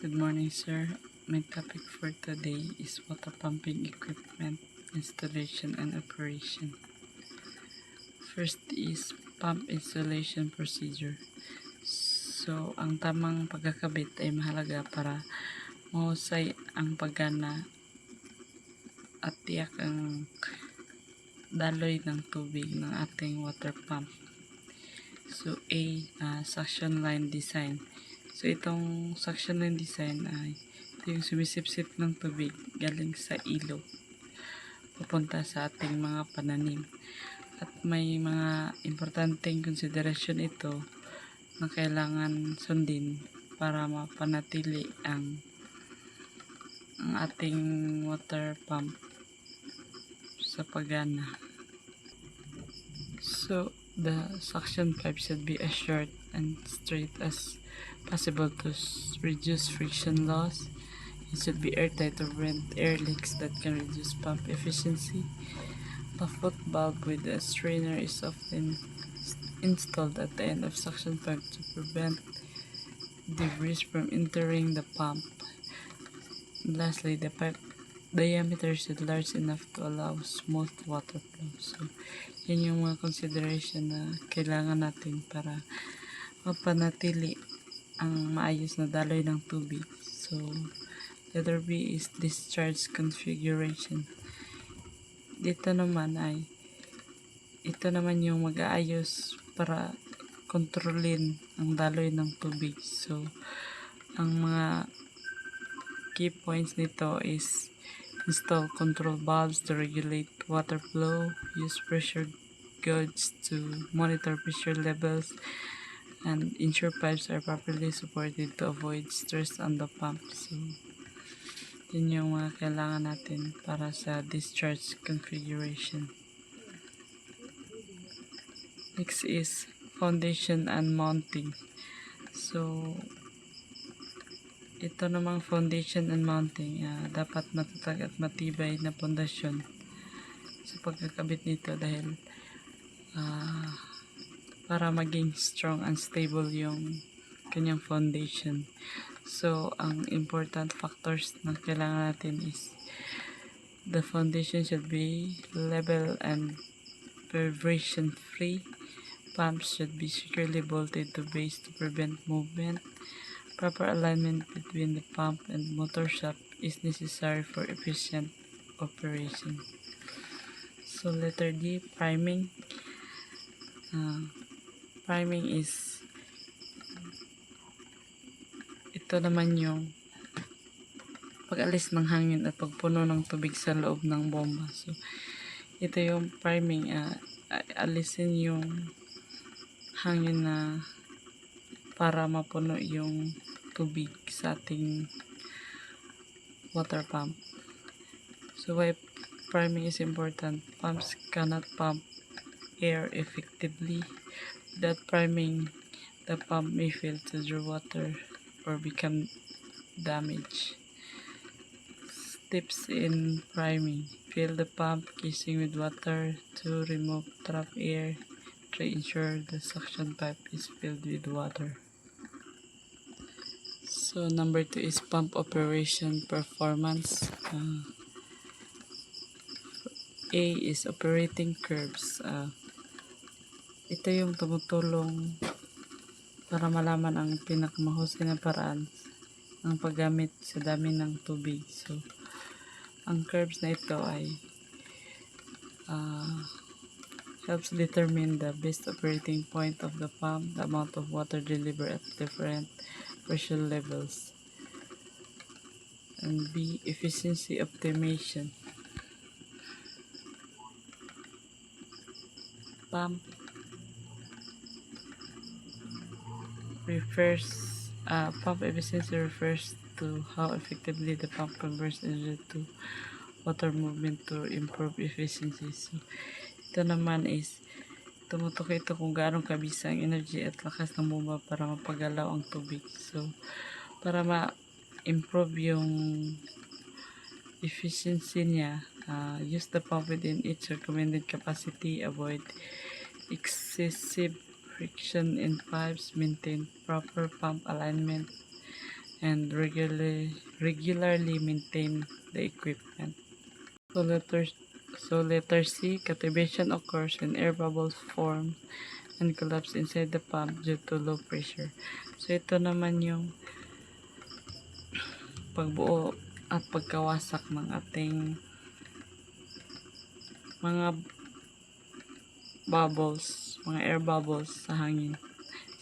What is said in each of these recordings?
Good morning, sir. My topic for today is water pumping equipment installation and operation. First is pump installation procedure. So, ang tamang pagkakabit ay mahalaga para mahusay ang paggana at tiyak ang daloy ng tubig ng ating water pump. So, suction line design. So, itong suction line design ay ito yung sumisipsip ng tubig galing sa ilog papunta sa ating mga pananim. At may mga importanteng konsiderasyon ito na kailangan sundin para mapanatili ang ating water pump sa paggana. So, the suction pipe should be as short and straight as possible to reduce friction loss. It should be airtight to prevent air leaks that can reduce pump efficiency. A foot valve with a strainer is often installed at the end of suction pipe to prevent debris from entering the pump. Lastly, the pipe diameter should large enough to allow smooth water flow. So, yan yung mga consideration na kailangan natin para mapanatili ang maayos na daloy ng tubig. So, letter B is discharge configuration. Ito naman yung mag-aayos para kontrolin ang daloy ng tubig. So, ang mga key points nito is install control valves to regulate water flow, use pressure gauge to monitor pressure levels, and ensure pipes are properly supported to avoid stress on the pump. So, yun yung mga kailangan natin para sa discharge configuration. Next is foundation and mounting. So, ito namang foundation and mounting, dapat matatag at matibay na pundasyon sa pagkakabit nito dahil para maging strong and stable yung kanyang foundation. So, ang important factors na kailangan natin is the foundation should be level and vibration free. Pumps should be securely bolted to base to prevent movement. Proper alignment between the pump and motor shaft is necessary for efficient operation. So, letter D, priming. Priming is ito naman yung pag-alis ng hangin at pagpuno ng tubig sa loob ng bomba. So, ito yung priming. Alisin yung hangin na para mapuno yung tubig sa ating water pump. So, why priming is important? Pumps cannot pump air effectively. Without priming, the pump may fail to draw water or become damaged. Tips in priming: fill the pump casing with water to remove trapped air. Try ensure the suction pipe is filled with water. So, number 2 is pump operation performance. A is operating curves. Ito yung tumutulong para malaman ang pinakamahusay na paraan ng paggamit sa dami ng tubig. So, ang curves na ito ay helps determine the best operating point of the pump, the amount of water delivered at different pressure levels. And B, efficiency optimization. Pump efficiency refers to how effectively the pump converts energy to water movement to improve efficiency. So, ito naman is tumutukoy ito kung gaano kabisa ang energy at lakas ng bomba para mapagalaw ang tubig. So, para ma-improve yung efficiency niya, use the pump within its recommended capacity, avoid excessive friction in pipes, maintain proper pump alignment, and regularly maintain the equipment. So letter C, cativation occurs when air bubbles form and collapse inside the pump due to low pressure. So ito naman yung pagbuo at pagkawasak ng ating mga bubbles, mga air bubbles sa hangin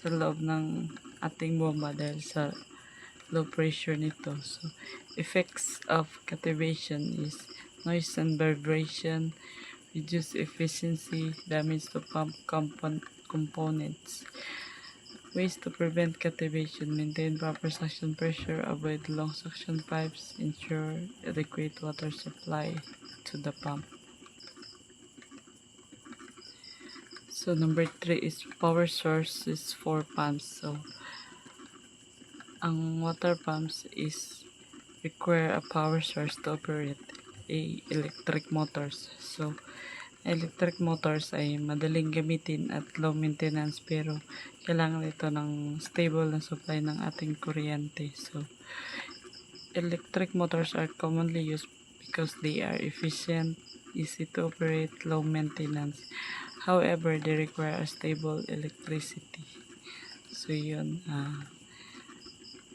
sa loob ng ating bomba dahil sa low pressure nito. So effects of cativation is noise and vibration, reduce efficiency, damage to pump components. Ways to prevent cativation: maintain proper suction pressure, avoid long suction pipes, ensure adequate water supply to the pump. So number 3 is power sources for pumps. So ang water pumps is require a power source to operate electric motors. So electric motors ay madaling gamitin at low maintenance pero kailangan ito ng stable na supply ng ating kuryente. So electric motors are commonly used because they are efficient, easy to operate, low maintenance. However, they require a stable electricity. So yun,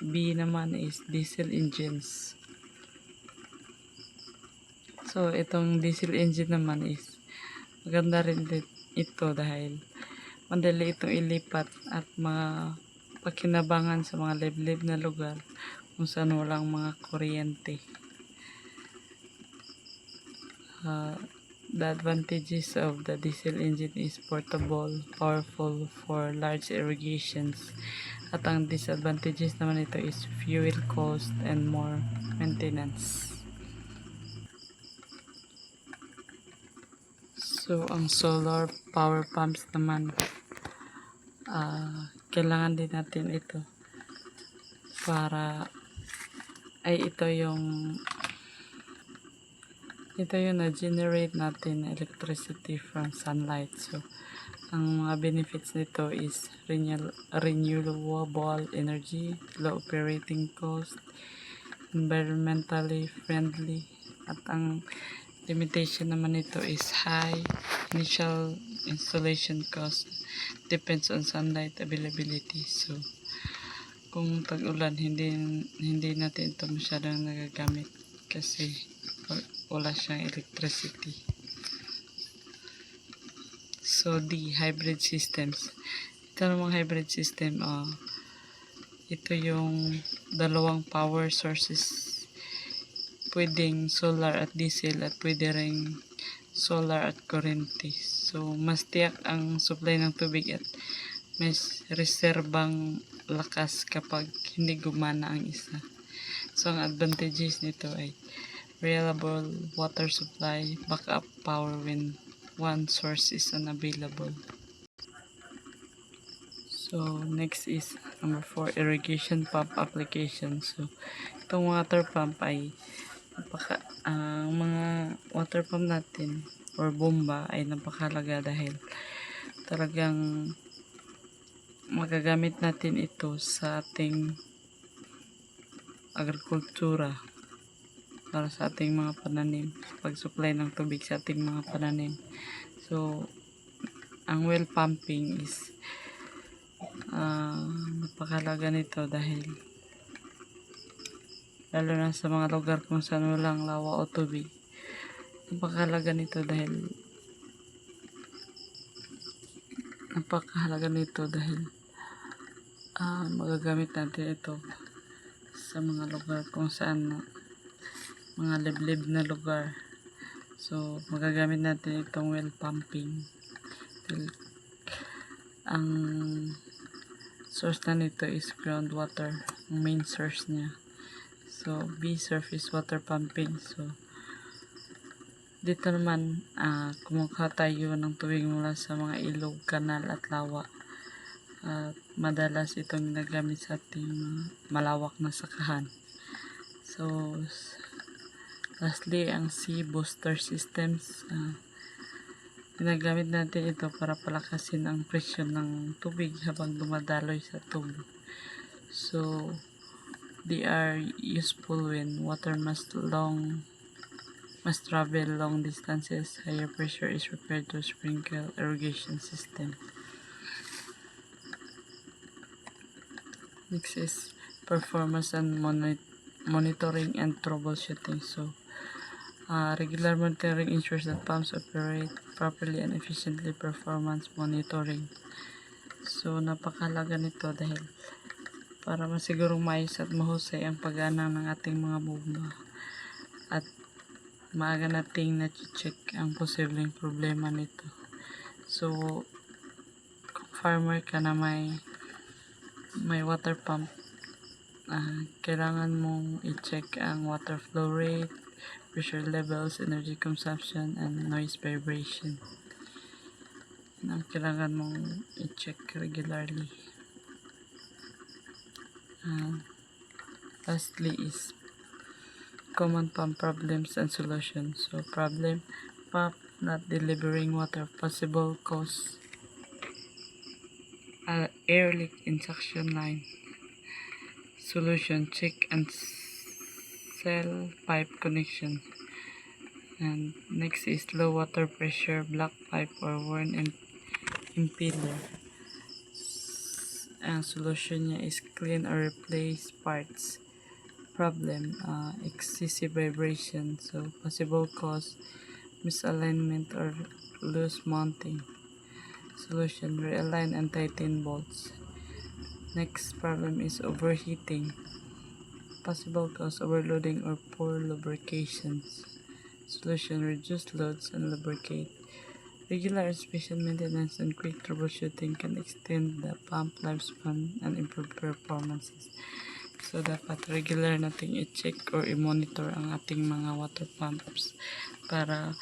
B naman is diesel engines. So itong diesel engine naman is maganda rin ito dahil madali itong ilipat at mga pakinabangan sa mga liblib na lugar kung saan walang mga kuryente. The advantages of the diesel engine is portable, powerful for large irrigations. At ang disadvantages naman ito is fuel cost and more maintenance. So, ang solar power pumps naman, kailangan din natin ito para ito yung na-generate natin electricity from sunlight. So, ang mga benefits nito is renewable energy, low operating cost, environmentally friendly, at ang limitation naman nito is high initial installation cost, depends on sunlight availability. So kung tag-ulan, hindi natin ito masyadong nagagamit kasi wala siyang electricity. So D, hybrid systems. Ito namang hybrid system, ito yung dalawang power sources, pwedeng solar at diesel at pwede ring solar at kuryente. So mas tiyak ang supply ng tubig at may reserbang lakas kapag hindi gumana ang isa. So ang advantages nito ay reliable water supply, backup power when one source is unavailable. So next is number 4, irrigation pump application. So itong water pump ay ang mga water pump natin or bomba ay napakahalaga dahil talagang magagamit natin ito sa ating agrikultura para sa ating mga pananim, pag-supply ng tubig sa ating mga pananim. So ang well pumping is napakahalaga nito dahil lalo na sa mga lugar kung saan walang lawa o tubig. Napakahalaga nito dahil magagamit natin ito sa mga lugar kung saan mga liblib na lugar. So magagamit natin itong well pumping. Ang source na nito is groundwater, ang main source niya. So B, surface water pumping. So dito naman kumukuha tayo ng tubig mula sa mga ilog, kanal at lawa. Madalas itong ginagamit sa ating malawak na sakahan. So lastly, ang C, booster systems. Ginagamit natin ito para palakasin ang presyon ng tubig habang dumadaloy sa tubo. So They are useful when water must travel long distances. Higher pressure is required to sprinkle irrigation system. Next is performance and monitoring and troubleshooting. So, regular monitoring ensures that pumps operate properly and efficiently. Performance monitoring. So, napakahalaga nito dahil para masigurong maayos at mahusay ang pag-ana ng ating mga bomba at maaga nating na-check ang posibleng problema nito. So, kung farmer ka na may water pump, kailangan mong i-check ang water flow rate, pressure levels, energy consumption, and noise vibration. Ang kailangan mong i-check regularly. Lastly is common pump problems and solutions. So problem, pump not delivering water, possible cause air leak in suction line. Solution, check and cell pipe connection. And next is low water pressure, block pipe or worn impeller. Ang solution niya is clean or replace parts. Problem, excessive vibration. So possible cause misalignment or loose mounting. Solution, realign and tighten bolts. Next problem is overheating. Possible cause overloading or poor lubrications. Solution, reduce loads and lubricate. Regular inspection, maintenance, and quick troubleshooting can extend the pump lifespan and improve performances. So, dapat regular nating i-check or i-monitor ang ating mga water pumps para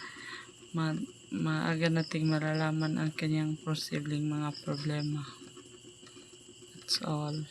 maaga nating malalaman ang kanyang posibleng mga problema. That's all.